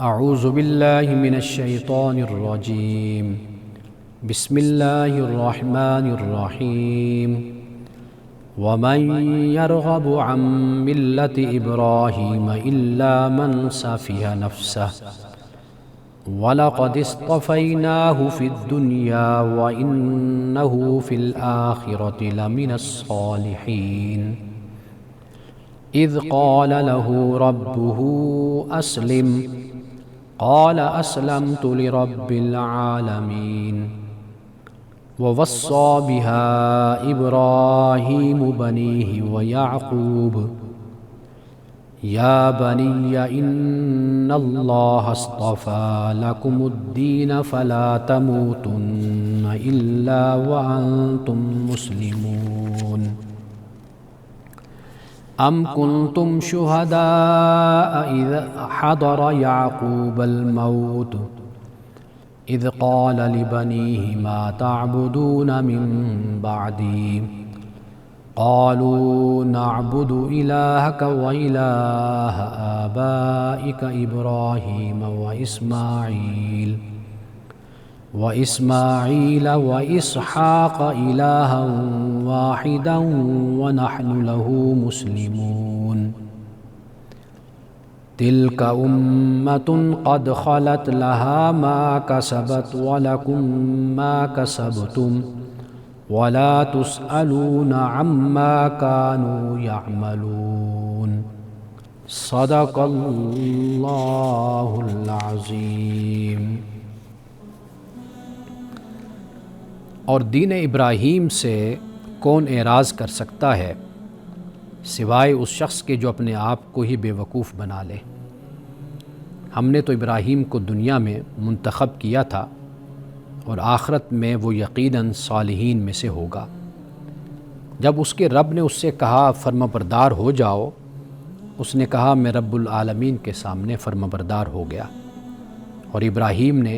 اعوذ باللہ من الشیطان الرجیم بسم اللہ الرحمن الرحیم ومن يرغب عن ملة إبراهيم إلا من سفه نفسه وَلَقَدِ اصْطَفَيْنَاهُ فِي الدُّنْيَا وَإِنَّهُ فِي الْآخِرَةِ لَمِنَ الصَّالِحِينَ إِذْ قَالَ لَهُ رَبُّهُ أَسْلِمْ قَالَ أَسْلَمْتُ لِرَبِّ الْعَالَمِينَ وَوَصَّى بِهَا إِبْرَاهِيمُ بَنِيهِ وَيَعْقُوبُ يا بني إن الله اصطفى لكم الدين فلا تموتن إلا وأنتم مسلمون أم كنتم شهداء إذ حضر يعقوب الموت إذ قال لبنيه ما تعبدون من بعدي قالوا نعبد إلهك وإله آبائك إبراهيم وإسماعيل وإسحاق إلها واحدا ونحن له مسلمون تلك أمة قد خلت لها ما كسبت ولكم ما كسبتم وَلَا تُسْأَلُونَ عَمَّا كَانُوا يَعْمَلُونَ صدق اللہ العظیم۔ اور دین ابراہیم سے کون اعراض کر سکتا ہے سوائے اس شخص کے جو اپنے آپ کو ہی بے وقوف بنا لے۔ ہم نے تو ابراہیم کو دنیا میں منتخب کیا تھا اور آخرت میں وہ یقیناً صالحین میں سے ہوگا۔ جب اس کے رب نے اس سے کہا فرما بردار ہو جاؤ، اس نے کہا میں رب العالمین کے سامنے فرما بردار ہو گیا۔ اور ابراہیم نے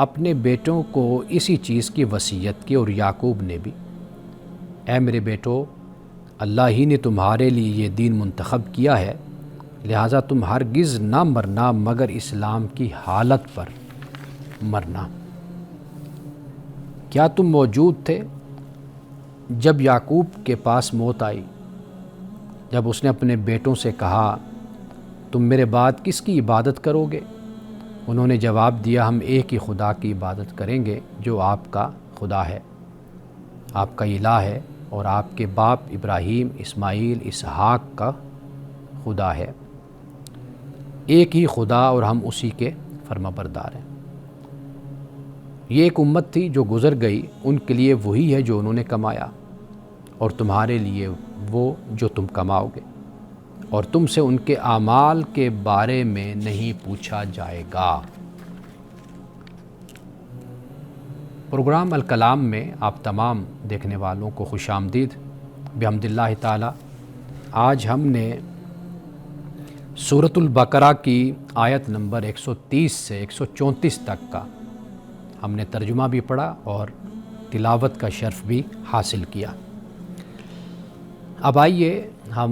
اپنے بیٹوں کو اسی چیز کی وصیت کی اور یعقوب نے بھی، اے میرے بیٹو، اللہ ہی نے تمہارے لیے یہ دین منتخب کیا ہے، لہٰذا تم ہرگز نہ مرنا مگر اسلام کی حالت پر مرنا۔ کیا تم موجود تھے جب یعقوب کے پاس موت آئی، جب اس نے اپنے بیٹوں سے کہا تم میرے بعد کس کی عبادت کرو گے؟ انہوں نے جواب دیا ہم ایک ہی خدا کی عبادت کریں گے جو آپ کا خدا ہے، آپ کا الہ ہے اور آپ کے باپ ابراہیم، اسماعیل، اسحاق کا خدا ہے، ایک ہی خدا اور ہم اسی کے فرما بردار ہیں۔ یہ ایک امت تھی جو گزر گئی، ان کے لیے وہی ہے جو انہوں نے کمایا اور تمہارے لیے وہ جو تم کماؤ گے، اور تم سے ان کے اعمال کے بارے میں نہیں پوچھا جائے گا۔ پروگرام الکلام میں آپ تمام دیکھنے والوں کو خوش آمدید بحمد اللہ تعالی۔ آج ہم نے سورۃ البقرہ کی آیت نمبر 130 سے 134 تک کا ہم نے ترجمہ بھی پڑھا اور تلاوت کا شرف بھی حاصل کیا۔ اب آئیے ہم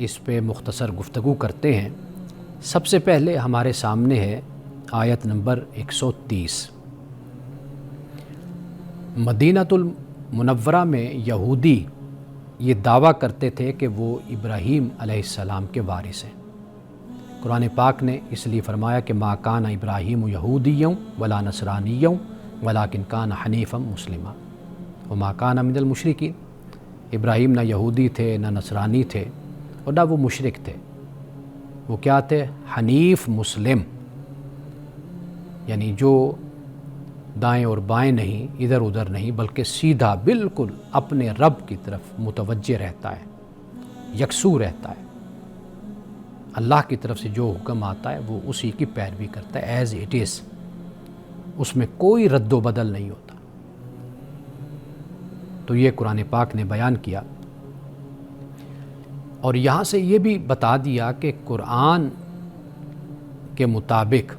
اس پہ مختصر گفتگو کرتے ہیں۔ سب سے پہلے ہمارے سامنے ہے آیت نمبر 130۔ مدینۃ المنورہ میں یہودی یہ دعویٰ کرتے تھے کہ وہ ابراہیم علیہ السلام کے وارث ہیں۔ قرآن پاک نے اس لیے فرمایا کہ ما کان ابراہیم یہودیوں ولا نصرانیوں ولکن کان حنیفا مسلما وما کان من المشرکین۔ ابراہیم نہ یہودی تھے نہ نصرانی تھے اور نہ وہ مشرک تھے، وہ کیا تھے؟ حنیف مسلم، یعنی جو دائیں اور بائیں نہیں، ادھر ادھر نہیں، بلکہ سیدھا بالکل اپنے رب کی طرف متوجہ رہتا ہے، یکسو رہتا ہے، اللہ کی طرف سے جو حکم آتا ہے وہ اسی کی پیروی کرتا ہے ایز اٹ از، اس میں کوئی رد و بدل نہیں ہوتا۔ تو یہ قرآن پاک نے بیان کیا، اور یہاں سے یہ بھی بتا دیا کہ قرآن کے مطابق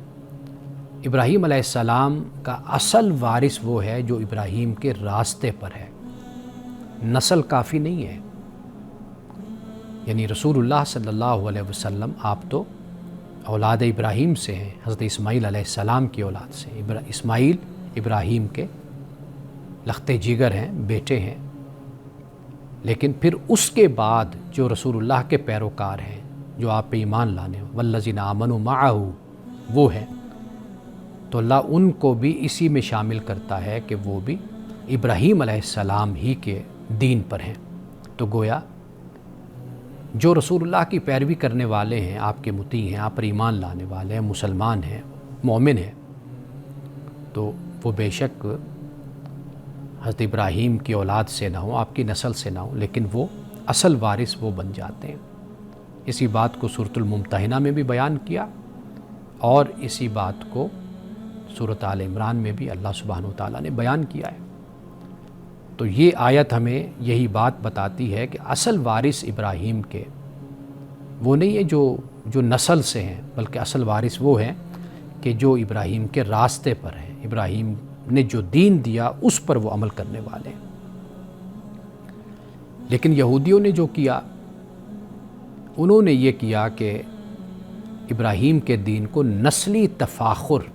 ابراہیم علیہ السلام کا اصل وارث وہ ہے جو ابراہیم کے راستے پر ہے، نسل کافی نہیں ہے، یعنی رسول اللہ صلی اللہ علیہ وسلم آپ تو اولاد ابراہیم سے ہیں، حضرت اسماعیل علیہ السلام کی اولاد سے۔ اسماعیل ابراہیم کے لخت جگر ہیں، بیٹے ہیں، لیکن پھر اس کے بعد جو رسول اللہ کے پیروکار ہیں، جو آپ پہ ایمان لانے والذین آمنوا معہ وہ ہیں، تو اللہ ان کو بھی اسی میں شامل کرتا ہے کہ وہ بھی ابراہیم علیہ السلام ہی کے دین پر ہیں۔ تو گویا جو رسول اللہ کی پیروی کرنے والے ہیں، آپ کے مطیع ہیں، آپ پر ایمان لانے والے ہیں، مسلمان ہیں، مومن ہیں، تو وہ بے شک حضرت ابراہیم کی اولاد سے نہ ہوں، آپ کی نسل سے نہ ہوں، لیکن وہ اصل وارث وہ بن جاتے ہیں۔ اسی بات کو سورۃ الممتحنہ میں بھی بیان کیا، اور اسی بات کو سورۃ آل عمران میں بھی اللہ سبحانہ وتعالیٰ نے بیان کیا ہے۔ تو یہ آیت ہمیں یہی بات بتاتی ہے کہ اصل وارث ابراہیم کے وہ نہیں ہے جو نسل سے ہیں، بلکہ اصل وارث وہ ہیں کہ جو ابراہیم کے راستے پر ہیں، ابراہیم نے جو دین دیا اس پر وہ عمل کرنے والے ہیں۔ لیکن یہودیوں نے جو کیا، انہوں نے یہ کیا کہ ابراہیم کے دین کو نسلی تفاخر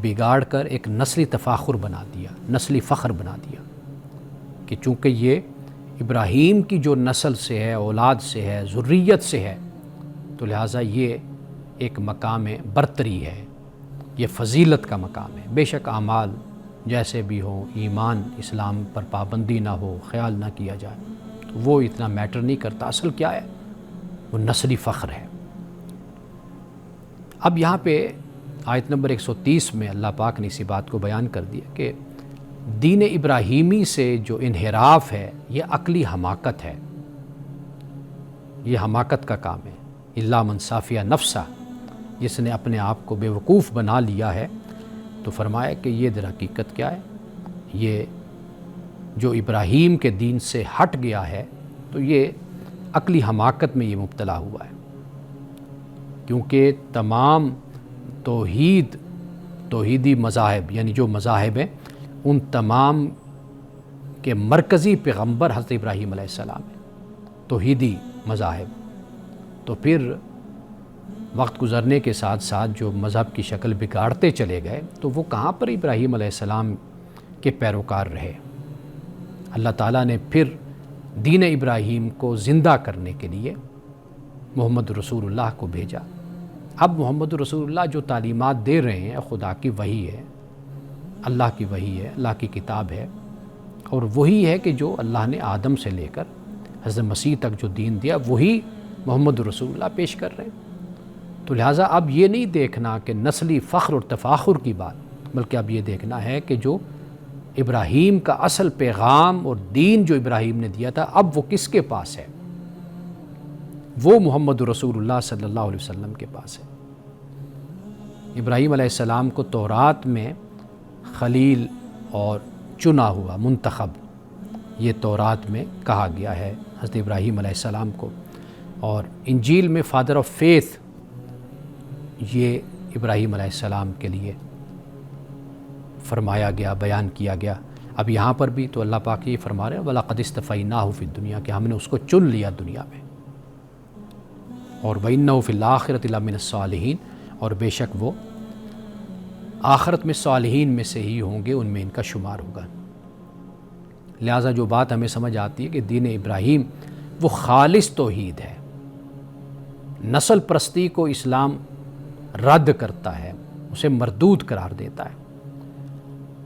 بگاڑ کر ایک نسلی تفاخر بنا دیا، نسلی فخر بنا دیا، کہ چونکہ یہ ابراہیم کی جو نسل سے ہے، اولاد سے ہے، ذریت سے ہے، تو لہٰذا یہ ایک مقام برتری ہے، یہ فضیلت کا مقام ہے۔ بے شک اعمال جیسے بھی ہوں، ایمان اسلام پر پابندی نہ ہو، خیال نہ کیا جائے، تو وہ اتنا میٹر نہیں کرتا، اصل کیا ہے؟ وہ نسلی فخر ہے۔ اب یہاں پہ آیت نمبر 130 میں اللہ پاک نے اسی بات کو بیان کر دیا کہ دین ابراہیمی سے جو انحراف ہے یہ عقلی حماقت ہے، یہ حماقت کا کام ہے۔ الا من صافیہ نفسہ، جس نے اپنے آپ کو بے وقوف بنا لیا ہے، تو فرمایا کہ یہ در حقیقت کیا ہے، یہ جو ابراہیم کے دین سے ہٹ گیا ہے تو یہ عقلی حماقت میں یہ مبتلا ہوا ہے، کیونکہ تمام توحیدی مذاہب، یعنی جو مذاہب ہیں، ان تمام کے مرکزی پیغمبر حضرت ابراہیم علیہ السلام ہیں، توحیدی مذاہب۔ تو پھر وقت گزرنے کے ساتھ ساتھ جو مذہب کی شکل بگاڑتے چلے گئے، تو وہ کہاں پر ابراہیم علیہ السلام کے پیروکار رہے۔ اللہ تعالیٰ نے پھر دین ابراہیم کو زندہ کرنے کے لیے محمد رسول اللہ کو بھیجا۔ اب محمد رسول اللہ جو تعلیمات دے رہے ہیں خدا کی وحی ہے، اللہ کی وحی ہے، اللہ کی کتاب ہے، اور وہی ہے کہ جو اللہ نے آدم سے لے کر حضرت مسیح تک جو دین دیا وہی محمد رسول اللہ پیش کر رہے ہیں۔ تو لہٰذا اب یہ نہیں دیکھنا کہ نسلی فخر اور تفاخر کی بات، بلکہ اب یہ دیکھنا ہے کہ جو ابراہیم کا اصل پیغام اور دین جو ابراہیم نے دیا تھا اب وہ کس کے پاس ہے؟ وہ محمد رسول اللہ صلی اللہ علیہ وسلم کے پاس ہے۔ ابراہیم علیہ السلام کو تورات میں خلیل اور چنا ہوا، منتخب، یہ تورات میں کہا گیا ہے حضرت ابراہیم علیہ السلام کو، اور انجیل میں فادر آف فیتھ یہ ابراہیم علیہ السلام کے لیے فرمایا گیا، بیان کیا گیا۔ اب یہاں پر بھی تو اللہ پاک یہ فرما رہے ہیں وَلَقَدِ اسْتَفَيْنَاهُ فِي الدُّنْيَا، کہ ہم نے اس کو چن لیا دنیا میں، اور وَإِنَّهُ فِي الْآخِرَةِ لَمِنَ الصَّالِحِينَ، اور بے شک وہ آخرت میں صالحین میں سے ہی ہوں گے، ان میں ان کا شمار ہوگا۔ لہٰذا جو بات ہمیں سمجھ آتی ہے کہ دین ابراہیم وہ خالص توحید ہے، نسل پرستی کو اسلام رد کرتا ہے، اسے مردود قرار دیتا ہے،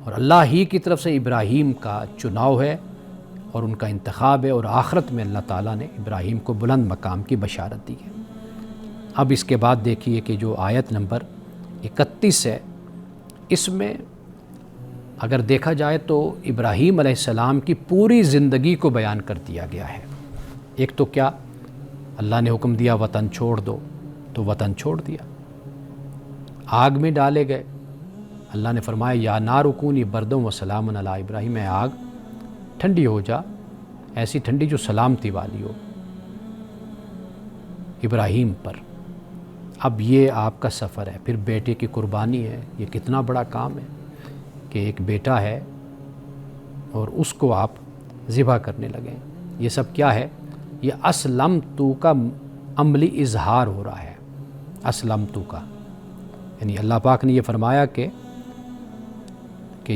اور اللہ ہی کی طرف سے ابراہیم کا چناؤ ہے اور ان کا انتخاب ہے، اور آخرت میں اللہ تعالیٰ نے ابراہیم کو بلند مقام کی بشارت دی ہے۔ اب اس کے بعد دیکھیے کہ جو آیت نمبر 31 ہے، اس میں اگر دیکھا جائے تو ابراہیم علیہ السلام کی پوری زندگی کو بیان کر دیا گیا ہے۔ ایک تو کیا، اللہ نے حکم دیا وطن چھوڑ دو، تو وطن چھوڑ دیا، آگ میں ڈالے گئے، اللہ نے فرمایا یا نار کونی بردم و سلام علی ابراہیم، اے آگ ٹھنڈی ہو جا، ایسی ٹھنڈی جو سلامتی والی ہو ابراہیم پر۔ اب یہ آپ کا سفر ہے، پھر بیٹے کی قربانی ہے، یہ کتنا بڑا کام ہے کہ ایک بیٹا ہے اور اس کو آپ ذبح کرنے لگیں۔ یہ سب کیا ہے؟ یہ اسلم تو کا عملی اظہار ہو رہا ہے، اسلم تو کا، یعنی اللہ پاک نے یہ فرمایا کہ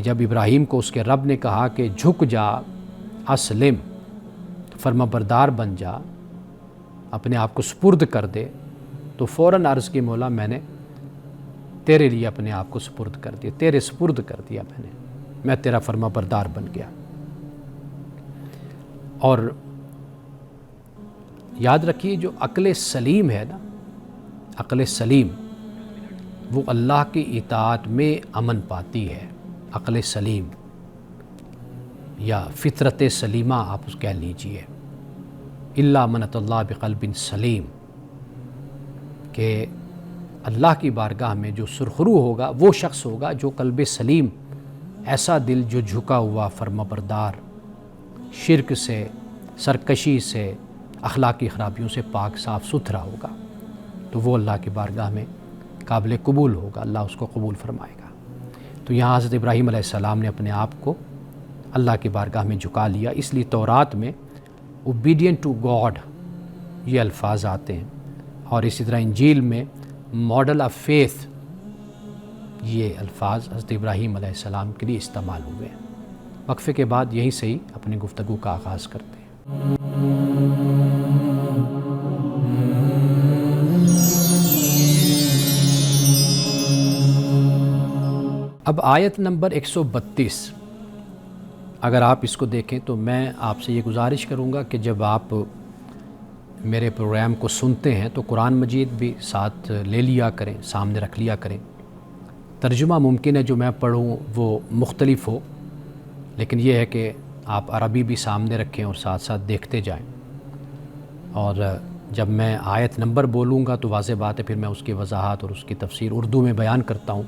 جب ابراہیم کو اس کے رب نے کہا کہ جھک جا، اسلم، فرما بردار بن جا، اپنے آپ کو سپرد کر دے، تو فوراً عرض کی مولا میں نے تیرے لیے اپنے آپ کو سپرد کر دیا، تیرے سپرد کر دیا میں تیرا فرما بردار بن گیا۔ اور یاد رکھیے جو عقل سلیم ہے نا، عقل سلیم وہ اللہ کی اطاعت میں امن پاتی ہے، عقل سلیم یا فطرت سلیمہ آپ اس کہہ لیجئے، الا من اتی اللہ بقلب سلیم، کہ اللہ کی بارگاہ میں جو سرخرو ہوگا وہ شخص ہوگا جو قلب سلیم، ایسا دل جو جھکا ہوا فرما بردار، شرک سے، سرکشی سے، اخلاقی خرابیوں سے پاک صاف ستھرا ہوگا، تو وہ اللہ کی بارگاہ میں قابل قبول ہوگا، اللہ اس کو قبول فرمائے گا۔ تو یہاں حضرت ابراہیم علیہ السلام نے اپنے آپ کو اللہ کی بارگاہ میں جھکا لیا، اس لیے تورات میں اوبیڈینٹ ٹو گاڈ یہ الفاظ آتے ہیں، اور اسی طرح انجیل میں ماڈل آف فیتھ یہ الفاظ حضرت ابراہیم علیہ السلام کے لیے استعمال ہوئے ہیں۔ وقفے کے بعد یہیں سے ہی اپنی گفتگو کا آغاز کرتے ہیں۔ اب آیت نمبر 132 اگر آپ اس کو دیکھیں تو میں آپ سے یہ گزارش کروں گا کہ جب آپ میرے پروگرام کو سنتے ہیں تو قرآن مجید بھی ساتھ لے لیا کریں، سامنے رکھ لیا کریں۔ ترجمہ ممکن ہے جو میں پڑھوں وہ مختلف ہو، لیکن یہ ہے کہ آپ عربی بھی سامنے رکھیں اور ساتھ ساتھ دیکھتے جائیں، اور جب میں آیت نمبر بولوں گا تو واضح بات ہے پھر میں اس کی وضاحت اور اس کی تفسیر اردو میں بیان کرتا ہوں،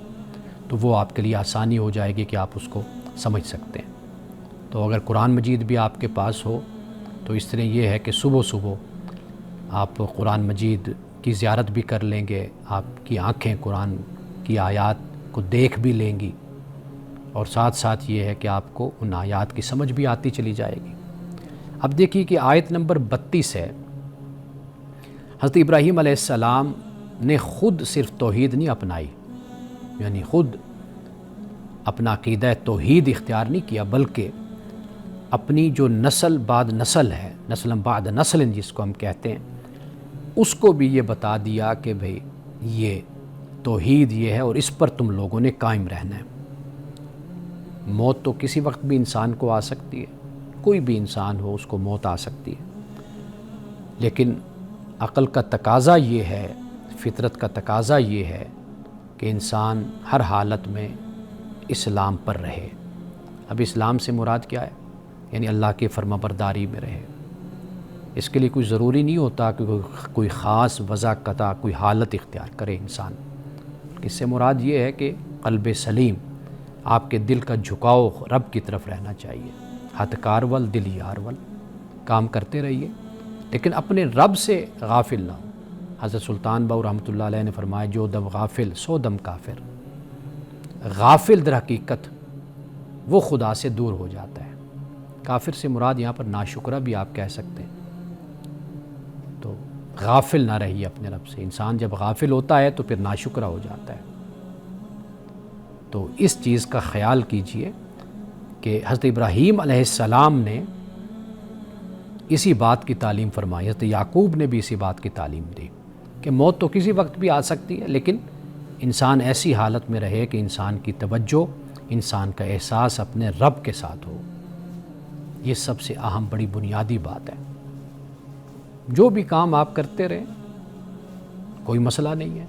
تو وہ آپ کے لیے آسانی ہو جائے گی کہ آپ اس کو سمجھ سکتے ہیں۔ تو اگر قرآن مجید بھی آپ کے پاس ہو تو اس طرح یہ ہے کہ صبح صبح آپ قرآن مجید کی زیارت بھی کر لیں گے، آپ کی آنکھیں قرآن کی آیات کو دیکھ بھی لیں گی، اور ساتھ ساتھ یہ ہے کہ آپ کو ان آیات کی سمجھ بھی آتی چلی جائے گی۔ اب دیکھیے کہ آیت نمبر 32 ہے، حضرت ابراہیم علیہ السلام نے خود صرف توحید نہیں اپنائی، یعنی خود اپنا عقیدہ توحید اختیار نہیں کیا، بلکہ اپنی جو نسل بعد نسل ہے، نسل بعد نسل جس کو ہم کہتے ہیں، اس کو بھی یہ بتا دیا کہ بھئی یہ توحید یہ ہے اور اس پر تم لوگوں نے قائم رہنا ہے۔ موت تو کسی وقت بھی انسان کو آ سکتی ہے، کوئی بھی انسان ہو اس کو موت آ سکتی ہے، لیکن عقل کا تقاضا یہ ہے، فطرت کا تقاضا یہ ہے کہ انسان ہر حالت میں اسلام پر رہے۔ اب اسلام سے مراد کیا ہے؟ یعنی اللہ کی فرما برداری میں رہے۔ اس کے لیے کوئی ضروری نہیں ہوتا کہ کوئی خاص وضع قطع کوئی حالت اختیار کرے انسان۔ اس سے مراد یہ ہے کہ قلب سلیم، آپ کے دل کا جھکاؤ رب کی طرف رہنا چاہیے، ہاتھ کارول دل یارول، کام کرتے رہیے لیکن اپنے رب سے غافل نہ ہو۔ حضرت سلطان باؤ رحمۃ اللہ علیہ نے فرمایا جو دم غافل سو دم کافر، غافل در حقیقت وہ خدا سے دور ہو جاتا ہے۔ کافر سے مراد یہاں پر ناشکرہ بھی آپ کہہ سکتے ہیں۔ تو غافل نہ رہیے اپنے رب سے، انسان جب غافل ہوتا ہے تو پھر ناشکرہ ہو جاتا ہے۔ تو اس چیز کا خیال کیجئے کہ حضرت ابراہیم علیہ السلام نے اسی بات کی تعلیم فرمائی، حضرت یعقوب نے بھی اسی بات کی تعلیم دی کہ موت تو کسی وقت بھی آ سکتی ہے، لیکن انسان ایسی حالت میں رہے کہ انسان کی توجہ، انسان کا احساس اپنے رب کے ساتھ ہو۔ یہ سب سے اہم بڑی بنیادی بات ہے۔ جو بھی کام آپ کرتے رہیں کوئی مسئلہ نہیں ہے،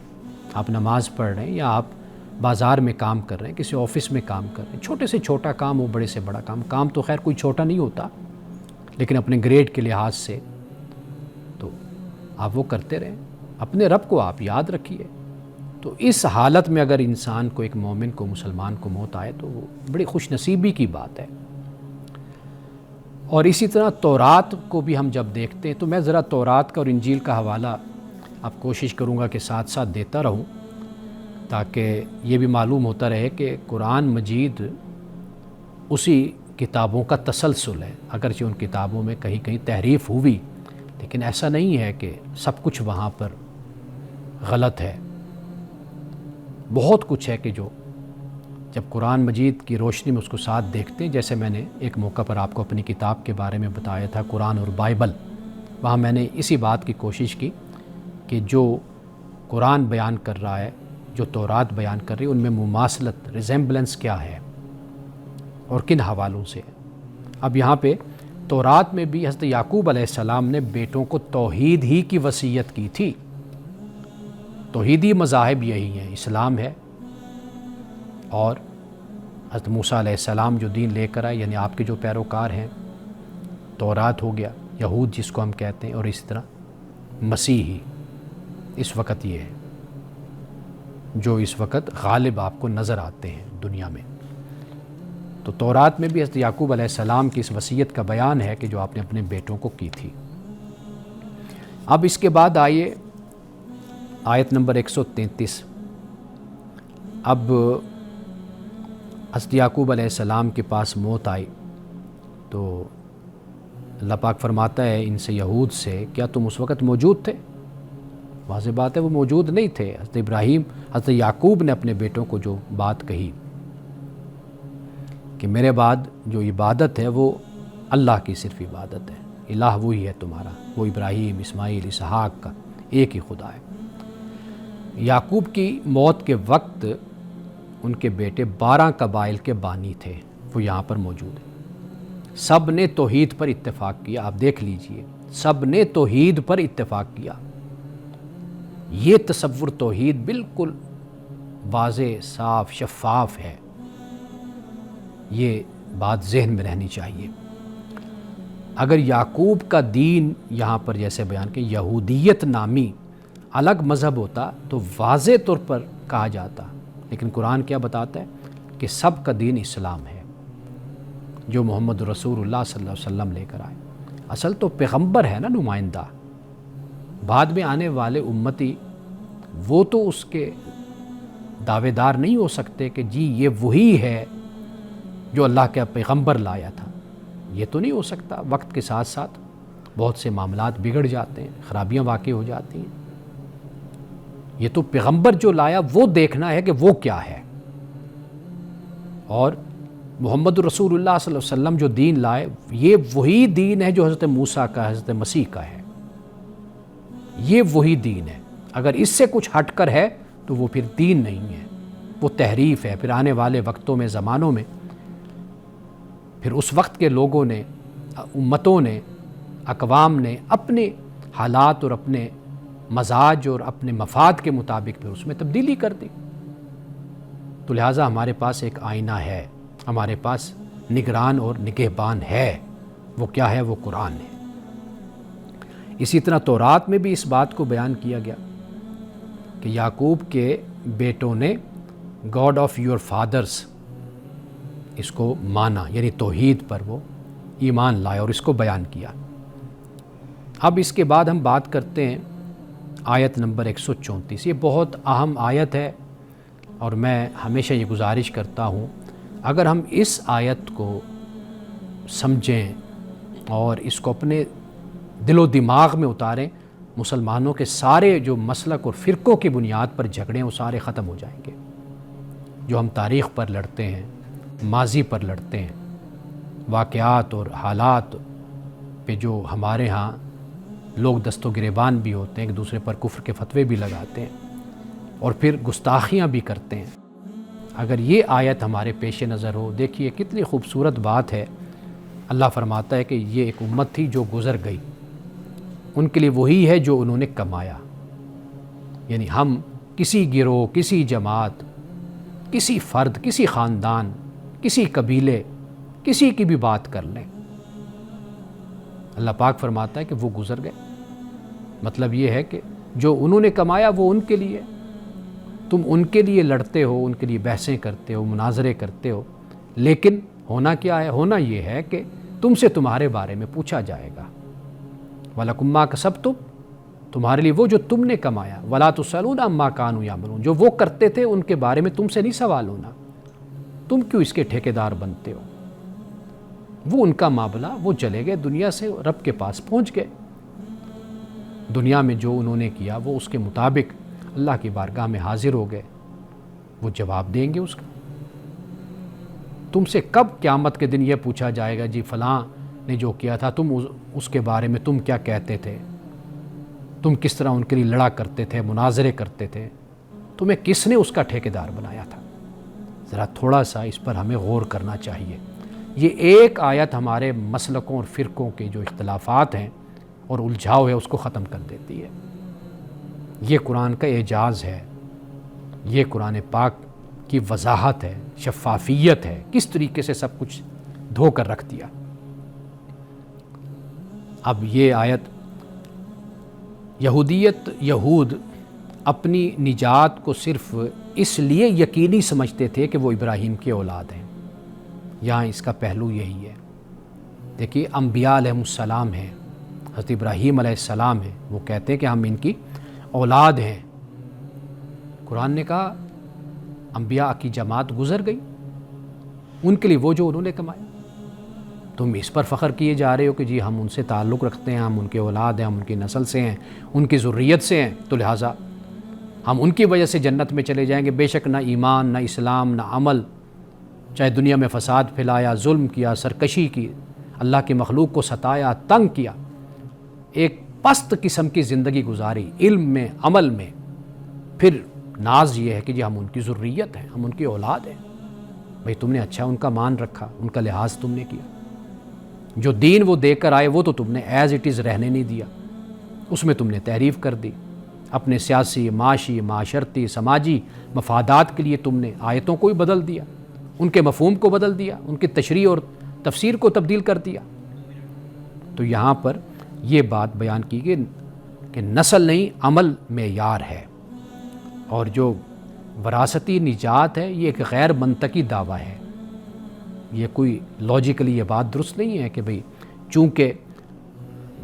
آپ نماز پڑھ رہے ہیں یا آپ بازار میں کام کر رہے ہیں، کسی آفس میں کام کر رہے ہیں، چھوٹے سے چھوٹا کام ہو بڑے سے بڑا کام تو خیر کوئی چھوٹا نہیں ہوتا، لیکن اپنے گریڈ کے لحاظ سے تو آپ وہ کرتے رہیں، اپنے رب کو آپ یاد رکھیے۔ تو اس حالت میں اگر انسان کو، ایک مومن کو، مسلمان کو موت آئے تو وہ بڑی خوش نصیبی کی بات ہے۔ اور اسی طرح تورات کو بھی ہم جب دیکھتے ہیں تو میں ذرا تورات کا اور انجیل کا حوالہ اب کوشش کروں گا کہ ساتھ ساتھ دیتا رہوں، تاکہ یہ بھی معلوم ہوتا رہے کہ قرآن مجید اسی کتابوں کا تسلسل ہے، اگرچہ ان کتابوں میں کہیں کہیں تحریف ہوئی لیکن ایسا نہیں ہے کہ سب کچھ وہاں پر غلط ہے. بہت کچھ ہے کہ جو جب قرآن مجید کی روشنی میں اس کو ساتھ دیکھتے ہیں، جیسے میں نے ایک موقع پر آپ کو اپنی کتاب کے بارے میں بتایا تھا، قرآن اور بائبل، وہاں میں نے اسی بات کی کوشش کی کہ جو قرآن بیان کر رہا ہے، جو تورات بیان کر رہی ہے، ان میں مماثلت، ریزیمبلنس کیا ہے اور کن حوالوں سے ہے. اب یہاں پہ تورات میں بھی حضرت یعقوب علیہ السلام نے بیٹوں کو توحید ہی کی وصیت کی تھی. توحیدی مذاہب یہی ہیں، اسلام ہے اور حضرت موسیٰ علیہ السلام جو دین لے کر آئے، یعنی آپ کے جو پیروکار ہیں، تورات ہو گیا، یہود جس کو ہم کہتے ہیں، اور اسی طرح مسیحی اس وقت یہ ہے جو اس وقت غالب آپ کو نظر آتے ہیں دنیا میں. تو تورات میں بھی حضرت یعقوب علیہ السلام کی اس وصیت کا بیان ہے کہ جو آپ نے اپنے بیٹوں کو کی تھی. اب اس کے بعد آئیے آیت نمبر 133. اب حضرت یعقوب علیہ السلام کے پاس موت آئی تو اللہ پاک فرماتا ہے ان سے، یہود سے، کیا تم اس وقت موجود تھے؟ واضح بات ہے وہ موجود نہیں تھے. حضرت ابراہیم، حضرت یعقوب نے اپنے بیٹوں کو جو بات کہی کہ میرے بعد جو عبادت ہے وہ اللہ کی صرف عبادت ہے، الہ وہی ہے تمہارا، وہ ابراہیم، اسماعیل، اسحاق کا ایک ہی خدا ہے. یعقوب کی موت کے وقت ان کے بیٹے 12 قبائل کے بانی تھے، وہ یہاں پر موجود ہیں. سب نے توحید پر اتفاق کیا. آپ دیکھ لیجئے، سب نے توحید پر اتفاق کیا. یہ تصور توحید بالکل واضح، صاف، شفاف ہے. یہ بات ذہن میں رہنی چاہیے. اگر یعقوب کا دین یہاں پر جیسے بیان کہ یہودیت نامی الگ مذہب ہوتا تو واضح طور پر کہا جاتا، لیکن قرآن کیا بتاتا ہے کہ سب کا دین اسلام ہے جو محمد رسول اللہ صلی اللہ علیہ وسلم لے کر آئے. اصل تو پیغمبر ہے نا نمائندہ، بعد میں آنے والے امتی وہ تو اس کے دعوے دار نہیں ہو سکتے کہ جی یہ وہی ہے جو اللہ کا پیغمبر لایا تھا. یہ تو نہیں ہو سکتا. وقت کے ساتھ ساتھ بہت سے معاملات بگڑ جاتے ہیں، خرابیاں واقع ہو جاتی ہیں. یہ تو پیغمبر جو لایا وہ دیکھنا ہے کہ وہ کیا ہے، اور محمد رسول اللہ صلی اللہ علیہ وسلم جو دین لائے یہ وہی دین ہے جو حضرت موسیٰ کا، حضرت مسیح کا ہے. یہ وہی دین ہے. اگر اس سے کچھ ہٹ کر ہے تو وہ پھر دین نہیں ہے، وہ تحریف ہے. پھر آنے والے وقتوں میں، زمانوں میں، پھر اس وقت کے لوگوں نے، امتوں نے، اقوام نے اپنے حالات اور اپنے مزاج اور اپنے مفاد کے مطابق پھر اس میں تبدیلی کر دی. تو لہٰذا ہمارے پاس ایک آئینہ ہے، ہمارے پاس نگران اور نگہبان ہے. وہ کیا ہے؟ وہ قرآن ہے. اسی طرح تورات میں بھی اس بات کو بیان کیا گیا کہ یعقوب کے بیٹوں نے گاڈ آف یور فادرز اس کو مانا، یعنی توحید پر وہ ایمان لائے اور اس کو بیان کیا. اب اس کے بعد ہم بات کرتے ہیں آیت نمبر 134. یہ بہت اہم آیت ہے اور میں ہمیشہ یہ گزارش کرتا ہوں اگر ہم اس آیت کو سمجھیں اور اس کو اپنے دل و دماغ میں اتاریں، مسلمانوں کے سارے جو مسلک اور فرقوں کی بنیاد پر جھگڑے ہیں وہ سارے ختم ہو جائیں گے. جو ہم تاریخ پر لڑتے ہیں، ماضی پر لڑتے ہیں، واقعات اور حالات پہ جو ہمارے ہاں لوگ دست و گریبان بھی ہوتے ہیں، ایک دوسرے پر کفر کے فتوے بھی لگاتے ہیں اور پھر گستاخیاں بھی کرتے ہیں. اگر یہ آیت ہمارے پیش نظر ہو، دیکھیے کتنی خوبصورت بات ہے. اللہ فرماتا ہے کہ یہ ایک امت تھی جو گزر گئی، ان کے لیے وہی ہے جو انہوں نے کمایا. یعنی ہم کسی گروہ، کسی جماعت، کسی فرد، کسی خاندان، کسی قبیلے، کسی کی بھی بات کر لیں، اللہ پاک فرماتا ہے کہ وہ گزر گئے. مطلب یہ ہے کہ جو انہوں نے کمایا وہ ان کے لیے، تم ان کے لیے لڑتے ہو، ان کے لیے بحثیں کرتے ہو، مناظرے کرتے ہو، لیکن ہونا کیا ہے؟ ہونا یہ ہے کہ تم سے تمہارے بارے میں پوچھا جائے گا. وَلَكُمْ مَا كَسَبْتُمْ، تمہارے لیے وہ جو تم نے کمایا. وَلَا تُسْأَلُونَ عَمَّا كَانُوا يَعْمَلُونَ، جو وہ کرتے تھے ان کے بارے میں تم سے نہیں سوال ہونا. تم کیوں اس کے ٹھیکیدار بنتے ہو؟ وہ ان کا معاملہ، وہ چلے گئے دنیا سے، رب کے پاس پہنچ گئے. دنیا میں جو انہوں نے کیا وہ اس کے مطابق اللہ کی بارگاہ میں حاضر ہو گئے، وہ جواب دیں گے اس کا۔ تم سے کب قیامت کے دن یہ پوچھا جائے گا جی فلاں نے جو کیا تھا تم اس کے بارے میں تم کیا کہتے تھے، تم کس طرح ان کے لیے لڑا کرتے تھے، مناظرے کرتے تھے، تمہیں کس نے اس کا ٹھیکیدار بنایا تھا؟ ذرا تھوڑا سا اس پر ہمیں غور کرنا چاہیے۔ یہ ایک آیت ہمارے مسلکوں اور فرقوں کے جو اختلافات ہیں اور الجھاؤ ہے اس کو ختم کر دیتی ہے۔ یہ قرآن کا اعجاز ہے، یہ قرآن پاک کی وضاحت ہے، شفافیت ہے، کس طریقے سے سب کچھ دھو کر رکھ دیا۔ اب یہ آیت یہود اپنی نجات کو صرف اس لیے یقینی سمجھتے تھے کہ وہ ابراہیم کی اولاد ہیں۔ یہاں اس کا پہلو یہی ہے۔ دیکھیے انبیاء علیہ السلام ہیں، حضرت ابراہیم علیہ السلام ہیں، وہ کہتے ہیں کہ ہم ان کی اولاد ہیں۔ قرآن نے کہا انبیاء کی جماعت گزر گئی، ان کے لیے وہ جو انہوں نے کمایا، تم اس پر فخر کیے جا رہے ہو کہ جی ہم ان سے تعلق رکھتے ہیں، ہم ان کے اولاد ہیں، ہم ان کی نسل سے ہیں، ان کی ذریت سے ہیں، تو لہٰذا ہم ان کی وجہ سے جنت میں چلے جائیں گے۔ بے شک نہ ایمان، نہ اسلام، نہ عمل، چاہے دنیا میں فساد پھیلایا، ظلم کیا، سرکشی کی، اللہ کی مخلوق کو ستایا، تنگ کیا، ایک پست قسم کی زندگی گزاری علم میں، عمل میں، پھر ناز یہ ہے کہ جی ہم ان کی ذریت ہیں، ہم ان کی اولاد ہیں۔ بھئی تم نے اچھا ان کا مان رکھا، ان کا لحاظ تم نے کیا، جو دین وہ دے کر آئے وہ تو تم نے ایز اٹ از رہنے نہیں دیا، اس میں تم نے تحریف کر دی، اپنے سیاسی، معاشی، معاشرتی، سماجی مفادات کے لیے تم نے آیتوں کو ہی بدل دیا، ان کے مفہوم کو بدل دیا، ان کی تشریح اور تفسیر کو تبدیل کر دیا۔ تو یہاں پر یہ بات بیان کی گئی کہ نسل نہیں عمل معیار ہے، اور جو وراثتی نجات ہے یہ ایک غیر منطقی دعویٰ ہے۔ یہ کوئی لاجیکلی یہ بات درست نہیں ہے کہ بھئی چونکہ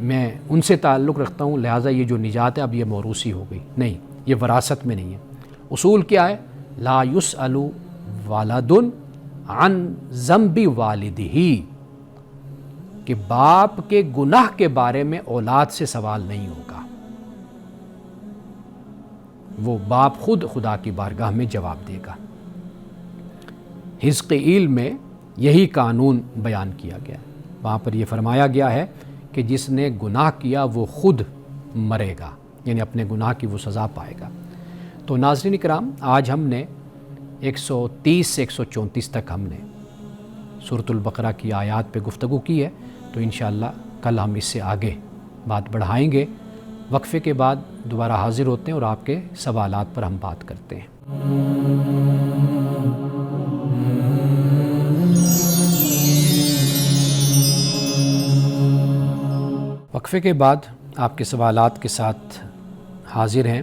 میں ان سے تعلق رکھتا ہوں لہٰذا یہ جو نجات ہے اب یہ موروثی ہو گئی، نہیں، یہ وراثت میں نہیں ہے۔ اصول کیا ہے؟ لا یسأل والد عن ذنب والدہ، کہ باپ کے گناہ کے بارے میں اولاد سے سوال نہیں ہوگا، وہ باپ خود خدا کی بارگاہ میں جواب دے گا۔ حزقیل میں یہی قانون بیان کیا گیا ہے، وہاں پر یہ فرمایا گیا ہے کہ جس نے گناہ کیا وہ خود مرے گا، یعنی اپنے گناہ کی وہ سزا پائے گا۔ تو ناظرین کرام، آج ہم نے 130 سے 134 تک ہم نے سورۃ البقرہ کی آیات پہ گفتگو کی ہے، تو انشاءاللہ کل ہم اس سے آگے بات بڑھائیں گے۔ وقفے کے بعد دوبارہ حاضر ہوتے ہیں اور آپ کے سوالات پر ہم بات کرتے ہیں۔ وقفے کے بعد آپ کے سوالات کے ساتھ حاضر ہیں۔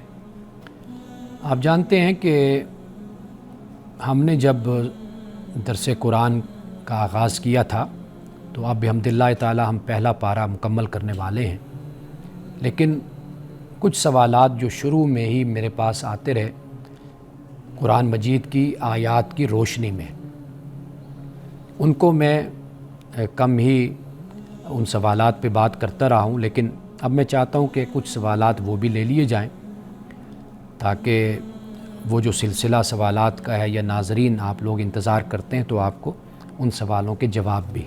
آپ جانتے ہیں کہ ہم نے جب درس قرآن کا آغاز کیا تھا تو اب بحمداللہ تعالی ہم پہلا پارہ مکمل کرنے والے ہیں، لیکن کچھ سوالات جو شروع میں ہی میرے پاس آتے رہے قرآن مجید کی آیات کی روشنی میں، ان کو میں کم ہی ان سوالات پہ بات کرتا رہا ہوں، لیکن اب میں چاہتا ہوں کہ کچھ سوالات وہ بھی لے لیے جائیں تاکہ وہ جو سلسلہ سوالات کا ہے یا ناظرین آپ لوگ انتظار کرتے ہیں تو آپ کو ان سوالوں کے جواب بھی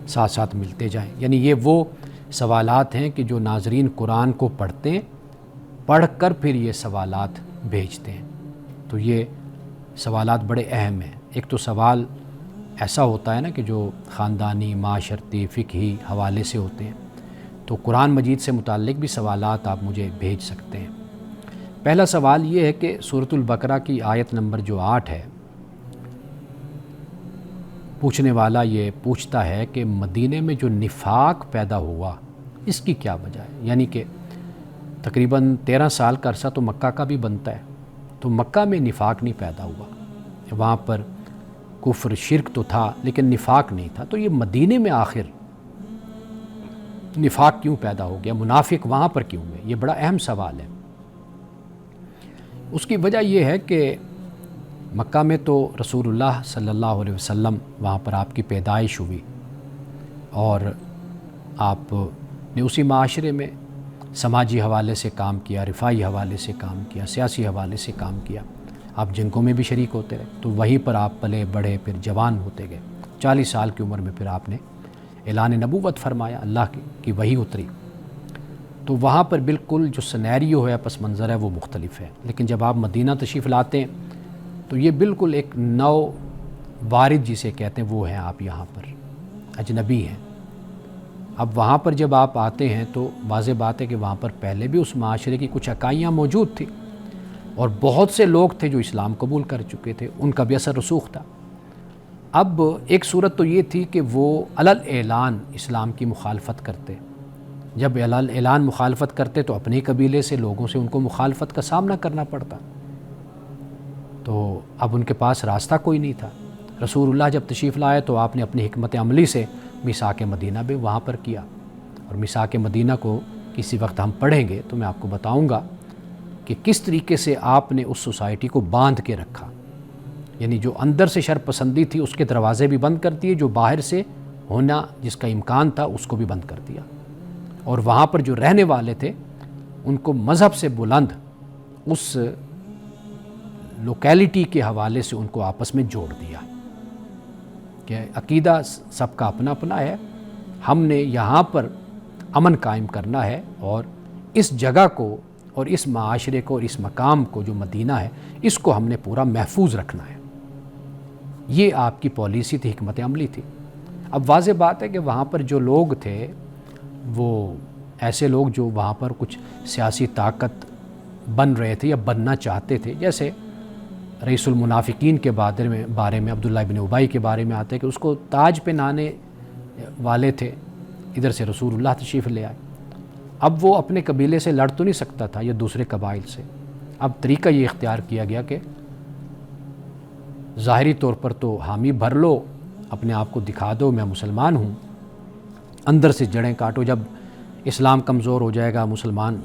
ساتھ ساتھ ملتے جائیں۔ یعنی یہ وہ سوالات ہیں کہ جو ناظرین قرآن کو پڑھتے ہیں، پڑھ کر پھر یہ سوالات بھیجتے ہیں، تو یہ سوالات بڑے اہم ہیں۔ ایک تو سوال ایسا ہوتا ہے نا کہ جو خاندانی، معاشرتی، فقہی حوالے سے ہوتے ہیں، تو قرآن مجید سے متعلق بھی سوالات آپ مجھے بھیج سکتے ہیں۔ پہلا سوال یہ ہے کہ سورۃ البقرہ کی آیت نمبر جو 8 ہے، پوچھنے والا یہ پوچھتا ہے کہ مدینے میں جو نفاق پیدا ہوا اس کی کیا وجہ ہے؟ یعنی کہ تقریباً 13 سال کا عرصہ تو مکہ کا بھی بنتا ہے، تو مکہ میں نفاق نہیں پیدا ہوا، وہاں پر کفر شرک تو تھا لیکن نفاق نہیں تھا، تو یہ مدینے میں آخر نفاق کیوں پیدا ہو گیا، منافق وہاں پر کیوں ہوئے؟ یہ بڑا اہم سوال ہے۔ اس کی وجہ یہ ہے کہ مکہ میں تو رسول اللہ صلی اللہ علیہ وسلم وہاں پر آپ کی پیدائش ہوئی، اور آپ نے اسی معاشرے میں سماجی حوالے سے کام کیا، رفاعی حوالے سے کام کیا، سیاسی حوالے سے کام کیا، آپ جنگوں میں بھی شریک ہوتے رہے، تو وہیں پر آپ پلے بڑھے، پھر جوان ہوتے گئے، 40 سال کی عمر میں پھر آپ نے اعلان نبوت فرمایا، اللہ کی وحی اتری، تو وہاں پر بالکل جو سنیریو ہے، پس منظر ہے، وہ مختلف ہے۔ لیکن جب آپ مدینہ تشریف لاتے ہیں تو یہ بالکل ایک نو وارد جسے کہتے ہیں وہ ہیں، آپ یہاں پر اجنبی ہیں۔ اب وہاں پر جب آپ آتے ہیں تو واضح بات ہے کہ وہاں پر پہلے بھی اس معاشرے کی کچھ اکائیاں موجود تھیں، اور بہت سے لوگ تھے جو اسلام قبول کر چکے تھے، ان کا بھی اثر رسوخ تھا۔ اب ایک صورت تو یہ تھی کہ وہ علل اعلان اسلام کی مخالفت کرتے، جب علل اعلان مخالفت کرتے تو اپنے قبیلے سے لوگوں سے ان کو مخالفت کا سامنا کرنا پڑتا، تو اب ان کے پاس راستہ کوئی نہیں تھا۔ رسول اللہ جب تشریف لائے تو آپ نے اپنی حکمت عملی سے میثاق مدینہ بھی وہاں پر کیا، اور میثاق مدینہ کو کسی وقت ہم پڑھیں گے تو میں آپ کو بتاؤں گا کہ کس طریقے سے آپ نے اس سوسائٹی کو باندھ کے رکھا، یعنی جو اندر سے شر پسندی تھی اس کے دروازے بھی بند کر دیے، جو باہر سے ہونا جس کا امکان تھا اس کو بھی بند کر دیا، اور وہاں پر جو رہنے والے تھے ان کو مذہب سے بلند اس لوکیلٹی کے حوالے سے ان کو آپس میں جوڑ دیا کہ عقیدہ سب کا اپنا اپنا ہے، ہم نے یہاں پر امن قائم کرنا ہے، اور اس جگہ کو اور اس معاشرے کو اور اس مقام کو جو مدینہ ہے اس کو ہم نے پورا محفوظ رکھنا ہے۔ یہ آپ کی پالیسی تھی، حکمت عملی تھی۔ اب واضح بات ہے کہ وہاں پر جو لوگ تھے وہ ایسے لوگ جو وہاں پر کچھ سیاسی طاقت بن رہے تھے یا بننا چاہتے تھے، جیسے رئیس المنافقین کے بارے میں عبداللہ بن ابی کے بارے میں آتے کہ اس کو تاج پہنانے والے تھے، ادھر سے رسول اللہ تشریف لے آئے۔ اب وہ اپنے قبیلے سے لڑ تو نہیں سکتا تھا یا دوسرے قبائل سے، اب طریقہ یہ اختیار کیا گیا کہ ظاہری طور پر تو حامی بھر لو، اپنے آپ کو دکھا دو میں مسلمان ہوں، اندر سے جڑیں کاٹو، جب اسلام کمزور ہو جائے گا، مسلمان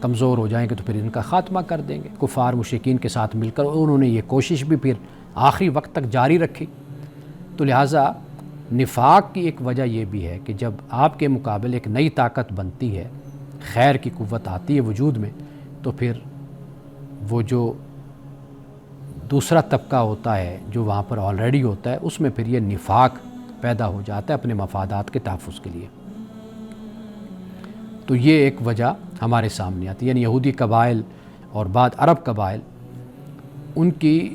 کمزور ہو جائیں گے تو پھر ان کا خاتمہ کر دیں گے۔ کفار مشرکین کے ساتھ مل کر انہوں نے یہ کوشش بھی پھر آخری وقت تک جاری رکھی۔ تو لہٰذا نفاق کی ایک وجہ یہ بھی ہے کہ جب آپ کے مقابل ایک نئی طاقت بنتی ہے، خیر کی قوت آتی ہے وجود میں، تو پھر وہ جو دوسرا طبقہ ہوتا ہے جو وہاں پر آلریڈی ہوتا ہے، اس میں پھر یہ نفاق پیدا ہو جاتا ہے اپنے مفادات کے تحفظ کے لیے۔ تو یہ ایک وجہ ہمارے سامنے آتی ہے، یعنی یہودی قبائل اور بعد عرب قبائل ان کی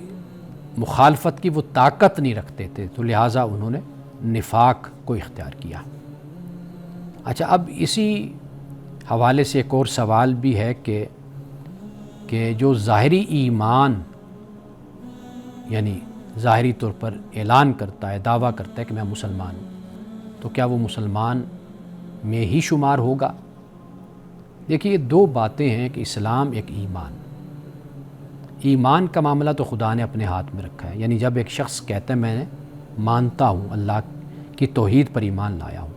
مخالفت کی وہ طاقت نہیں رکھتے تھے، تو لہٰذا انہوں نے نفاق کو اختیار کیا۔ اچھا، اب اسی حوالے سے ایک اور سوال بھی ہے کہ جو ظاہری ایمان، یعنی ظاہری طور پر اعلان کرتا ہے، دعویٰ کرتا ہے کہ میں مسلمان ہوں، تو کیا وہ مسلمان میں ہی شمار ہوگا؟ دیکھیے، یہ دو باتیں ہیں کہ اسلام ایک ایمان کا معاملہ تو خدا نے اپنے ہاتھ میں رکھا ہے، یعنی جب ایک شخص کہتا ہے میں مانتا ہوں اللہ کی توحید پر ایمان لایا ہوں،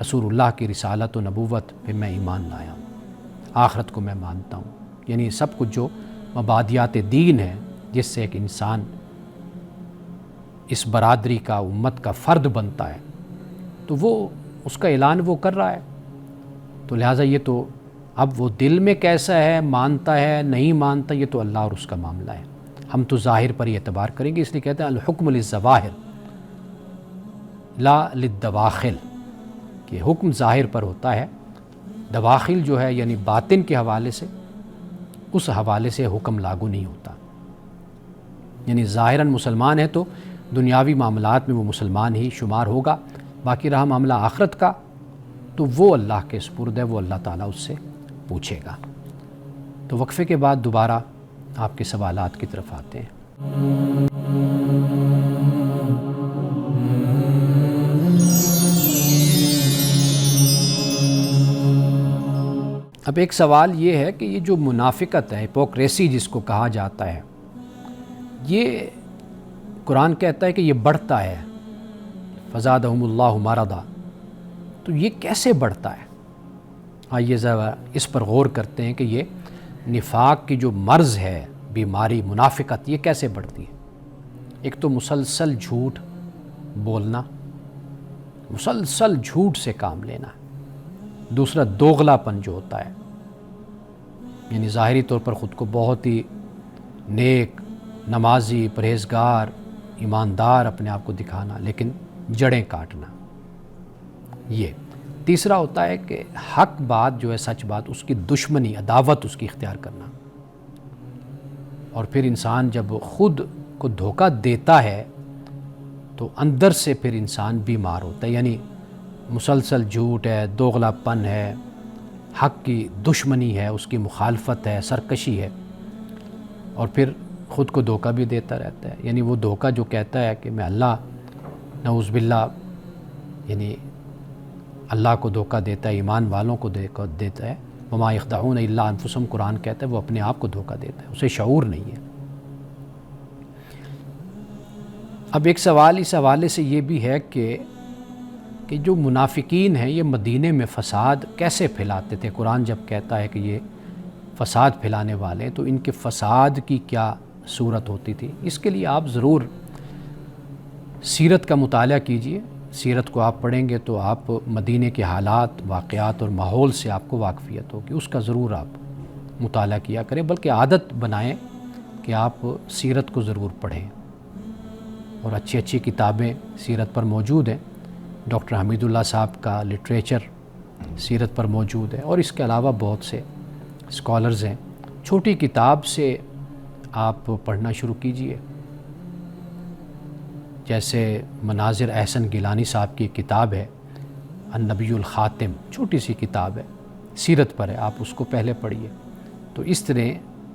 رسول اللہ کی رسالت و نبوت پہ میں ایمان لایا ہوں، آخرت کو میں مانتا ہوں، یعنی سب کچھ جو مبادیات دین ہے جس سے ایک انسان اس برادری کا، امت کا فرد بنتا ہے، تو وہ اس کا اعلان وہ کر رہا ہے۔ تو لہٰذا یہ تو اب وہ دل میں کیسا ہے، مانتا ہے نہیں مانتا، یہ تو اللہ اور اس کا معاملہ ہے، ہم تو ظاہر پر ہی اعتبار کریں گے۔ اس لیے کہتے ہیں الحکم للظواہر لا للدواخل، کہ حکم ظاہر پر ہوتا ہے، دواخل جو ہے یعنی باطن کے حوالے سے، اس حوالے سے حکم لاگو نہیں ہوتا۔ یعنی ظاہراً مسلمان ہے تو دنیاوی معاملات میں وہ مسلمان ہی شمار ہوگا، باقی رہا معاملہ آخرت کا تو وہ اللہ کے سپرد ہے، وہ اللہ تعالیٰ اس سے پوچھے گا۔ تو وقفے کے بعد دوبارہ آپ کے سوالات کی طرف آتے ہیں۔ اب ایک سوال یہ ہے کہ یہ جو منافقت ہے، ہپوکریسی جس کو کہا جاتا ہے، یہ قرآن کہتا ہے کہ یہ بڑھتا ہے، فزادہم اللہ مرضا، تو یہ کیسے بڑھتا ہے؟ آئیے ذرا اس پر غور کرتے ہیں کہ یہ نفاق کی جو مرض ہے، بیماری، منافقت، یہ کیسے بڑھتی ہے؟ ایک تو مسلسل جھوٹ بولنا، مسلسل جھوٹ سے کام لینا، دوسرا دوغلا پن جو ہوتا ہے، یعنی ظاہری طور پر خود کو بہت ہی نیک، نمازی، پرہیزگار، ایماندار اپنے آپ کو دکھانا، لیکن جڑیں کاٹنا۔ یہ تیسرا ہوتا ہے کہ حق بات جو ہے، سچ بات، اس کی دشمنی، عداوت اس کی اختیار کرنا۔ اور پھر انسان جب خود کو دھوکہ دیتا ہے تو اندر سے پھر انسان بیمار ہوتا ہے، یعنی مسلسل جھوٹ ہے، دوغلا پن ہے، حق کی دشمنی ہے، اس کی مخالفت ہے، سرکشی ہے، اور پھر خود کو دھوکہ بھی دیتا رہتا ہے۔ یعنی وہ دھوکہ جو کہتا ہے کہ میں اللہ، نعوذ باللہ، یعنی اللہ کو دھوکہ دیتا ہے، ایمان والوں کو دھوکہ دیتا ہے۔ وما یخدعون الا انفسهم، قرآن کہتا ہے وہ اپنے آپ کو دھوکہ دیتا ہے، اسے شعور نہیں ہے۔ اب ایک سوال اس حوالے سے یہ بھی ہے کہ جو منافقین ہیں یہ مدینے میں فساد کیسے پھیلاتے تھے؟ قرآن جب کہتا ہے کہ یہ فساد پھیلانے والے ہیں تو ان کے فساد کی کیا صورت ہوتی تھی؟ اس کے لیے آپ ضرور سیرت کا مطالعہ کیجئے۔ سیرت کو آپ پڑھیں گے تو آپ مدینے کے حالات، واقعات اور ماحول سے آپ کو واقفیت ہوگی، اس کا ضرور آپ مطالعہ کیا کریں، بلکہ عادت بنائیں کہ آپ سیرت کو ضرور پڑھیں۔ اور اچھی اچھی کتابیں سیرت پر موجود ہیں، ڈاکٹر حمید اللہ صاحب کا لٹریچر سیرت پر موجود ہے، اور اس کے علاوہ بہت سے اسکالرز ہیں۔ چھوٹی کتاب سے آپ پڑھنا شروع کیجئے، جیسے مناظر احسن گیلانی صاحب کی کتاب ہے النبی الخاتم، چھوٹی سی کتاب ہے، سیرت پر ہے، آپ اس کو پہلے پڑھیے، تو اس طرح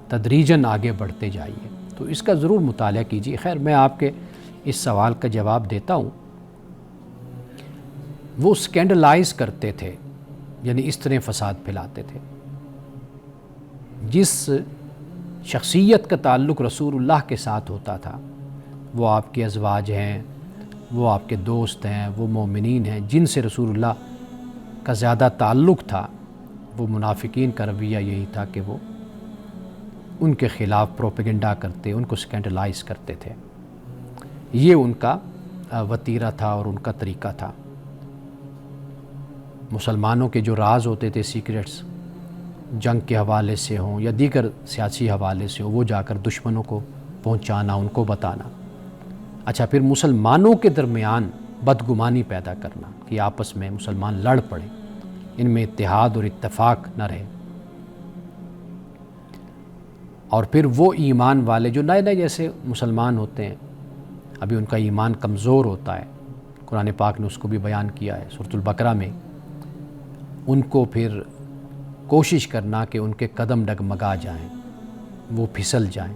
تدریجاً آگے بڑھتے جائیے، تو اس کا ضرور مطالعہ کیجیے۔ خیر، میں آپ کے اس سوال کا جواب دیتا ہوں۔ وہ سکینڈلائز کرتے تھے، یعنی اس طرح فساد پھیلاتے تھے۔ جس شخصیت کا تعلق رسول اللہ کے ساتھ ہوتا تھا، وہ آپ کے ازواج ہیں، وہ آپ کے دوست ہیں، وہ مومنین ہیں جن سے رسول اللہ کا زیادہ تعلق تھا، وہ منافقین کا رویہ یہی تھا کہ وہ ان کے خلاف پروپیگنڈا کرتے، ان کو سکینڈلائز کرتے تھے۔ یہ ان کا وتیرہ تھا اور ان کا طریقہ تھا۔ مسلمانوں کے جو راز ہوتے تھے، سیکریٹس، جنگ کے حوالے سے ہوں یا دیگر سیاسی حوالے سے ہوں، وہ جا کر دشمنوں کو پہنچانا، ان کو بتانا۔ اچھا، پھر مسلمانوں کے درمیان بدگمانی پیدا کرنا کہ آپس میں مسلمان لڑ پڑیں، ان میں اتحاد اور اتفاق نہ رہے۔ اور پھر وہ ایمان والے جو نئے نئے جیسے مسلمان ہوتے ہیں، ابھی ان کا ایمان کمزور ہوتا ہے، قرآن پاک نے اس کو بھی بیان کیا ہے سورۃ البقرہ میں، ان کو پھر کوشش کرنا کہ ان کے قدم ڈگمگا جائیں، وہ پھسل جائیں،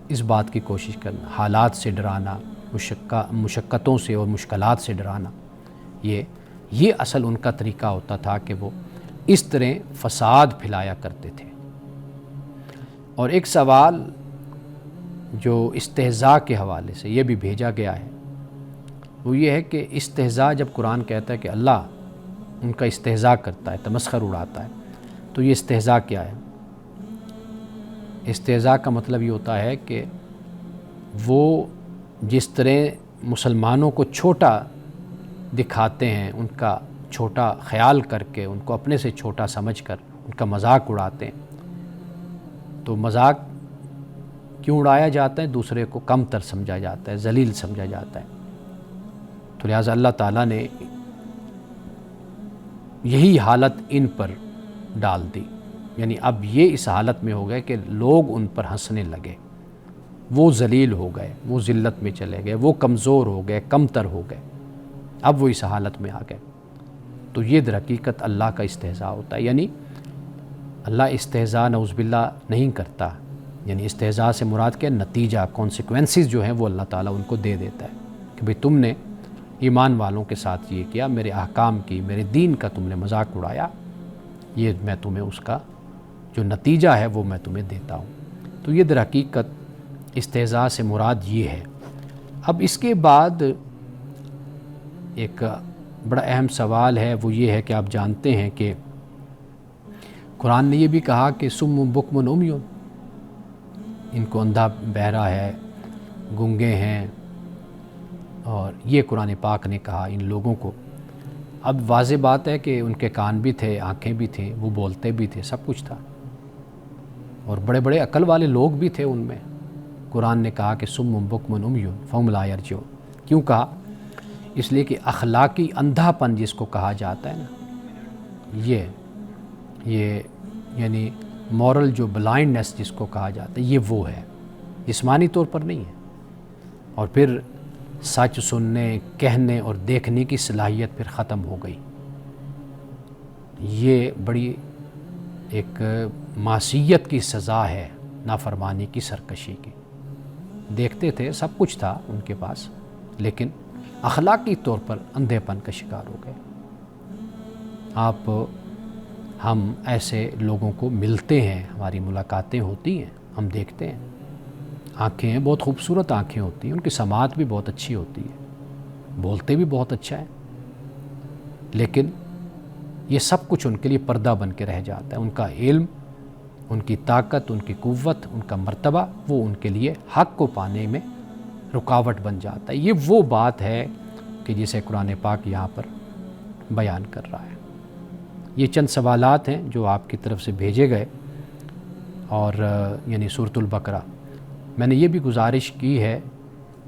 اس بات کی کوشش کرنا، حالات سے ڈرانا، مشقتوں سے اور مشکلات سے ڈرانا، یہ اصل ان کا طریقہ ہوتا تھا کہ وہ اس طرح فساد پھیلایا کرتے تھے۔ اور ایک سوال جو استہزاء کے حوالے سے یہ بھی بھیجا گیا ہے، وہ یہ ہے کہ استہزاء، جب قرآن کہتا ہے کہ اللہ ان کا استہزاء کرتا ہے، تمسخر اڑاتا ہے، تو یہ استہزاء کیا ہے؟ استہزاء کا مطلب یہ ہوتا ہے کہ وہ جس طرح مسلمانوں کو چھوٹا دکھاتے ہیں، ان کا چھوٹا خیال کر کے، ان کو اپنے سے چھوٹا سمجھ کر ان کا مذاق اڑاتے ہیں، تو مذاق کیوں اڑایا جاتا ہے؟ دوسرے کو کم تر سمجھا جاتا ہے، ذلیل سمجھا جاتا ہے۔ تو لہٰذا اللہ تعالیٰ نے یہی حالت ان پر ڈال دی، یعنی اب یہ اس حالت میں ہو گئے کہ لوگ ان پر ہنسنے لگے، وہ ذلیل ہو گئے، وہ ذلت میں چلے گئے، وہ کمزور ہو گئے، کم تر ہو گئے، اب وہ اس حالت میں آ گئے۔ تو یہ در حقیقت اللہ کا استہزاء ہوتا ہے، یعنی اللہ استہزاء نعوذ باللہ نہیں کرتا، یعنی استہزاء سے مراد کیا؟ نتیجہ، کانسیکوینسز جو ہیں وہ اللہ تعالیٰ ان کو دے دیتا ہے کہ بھئی تم نے ایمان والوں کے ساتھ یہ کیا، میرے احکام کی، میرے دین کا تم نے مذاق اڑایا، یہ میں تمہیں اس کا جو نتیجہ ہے وہ میں تمہیں دیتا ہوں۔ تو یہ در حقیقت استہزاء سے مراد یہ ہے۔ اب اس کے بعد ایک بڑا اہم سوال ہے، وہ یہ ہے کہ آپ جانتے ہیں کہ قرآن نے یہ بھی کہا کہ صم بکم عمی، ان کو اندھا بہرا ہے، گنگے ہیں، اور یہ قرآن پاک نے کہا ان لوگوں کو۔ اب واضح بات ہے کہ ان کے کان بھی تھے، آنکھیں بھی تھیں، وہ بولتے بھی تھے، سب کچھ تھا، اور بڑے بڑے عقل والے لوگ بھی تھے ان میں۔ قرآن نے کہا کہ سم بکم عمی فہم لا یرجعون، کیوں کہا؟ اس لیے کہ اخلاقی اندھا پن جس کو کہا جاتا ہے نا، یہ یعنی مورل جو بلائنڈنس جس کو کہا جاتا ہے، یہ وہ ہے، جسمانی طور پر نہیں ہے۔ اور پھر سچ سننے، کہنے اور دیکھنے کی صلاحیت پھر ختم ہو گئی۔ یہ بڑی ایک معصیت کی سزا ہے، نافرمانی کی، سرکشی کی۔ دیکھتے تھے، سب کچھ تھا ان کے پاس، لیکن اخلاقی طور پر اندھے پن کا شکار ہو گئے۔ ہم ایسے لوگوں کو ملتے ہیں، ہماری ملاقاتیں ہوتی ہیں، ہم دیکھتے ہیں، آنکھیں بہت خوبصورت آنکھیں ہوتی ہیں، ان کی سماعت بھی بہت اچھی ہوتی ہے، بولتے بھی بہت اچھا ہے، لیکن یہ سب کچھ ان کے لیے پردہ بن کے رہ جاتا ہے۔ ان کا علم، ان کی طاقت، ان کی قوت، ان کا مرتبہ، وہ ان کے لیے حق کو پانے میں رکاوٹ بن جاتا ہے۔ یہ وہ بات ہے کہ جسے قرآن پاک یہاں پر بیان کر رہا ہے۔ یہ چند سوالات ہیں جو آپ کی طرف سے بھیجے گئے، اور یعنی سورۃ البقرہ، میں نے یہ بھی گزارش کی ہے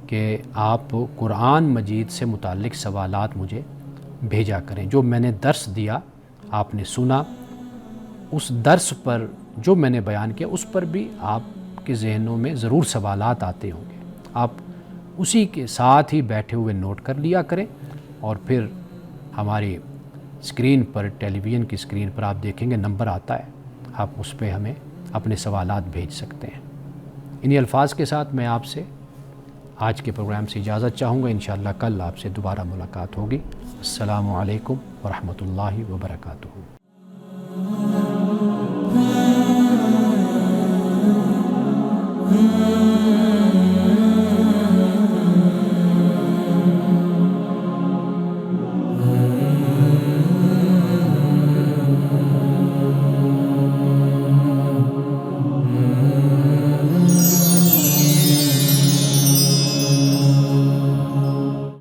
کہ آپ قرآن مجید سے متعلق سوالات مجھے بھیجا کریں۔ جو میں نے درس دیا، آپ نے سنا، اس درس پر جو میں نے بیان کیا، اس پر بھی آپ کے ذہنوں میں ضرور سوالات آتے ہوں گے۔ آپ اسی کے ساتھ ہی بیٹھے ہوئے نوٹ کر لیا کریں، اور پھر ہماری اسکرین پر، ٹیلی ویژن کی اسکرین پر آپ دیکھیں گے نمبر آتا ہے، آپ اس پہ ہمیں اپنے سوالات بھیج سکتے ہیں۔ انہی الفاظ کے ساتھ میں آپ سے آج کے پروگرام سے اجازت چاہوں گا۔ انشاءاللہ کل آپ سے دوبارہ ملاقات ہوگی۔ السلام علیکم ورحمۃ اللہ وبرکاتہ۔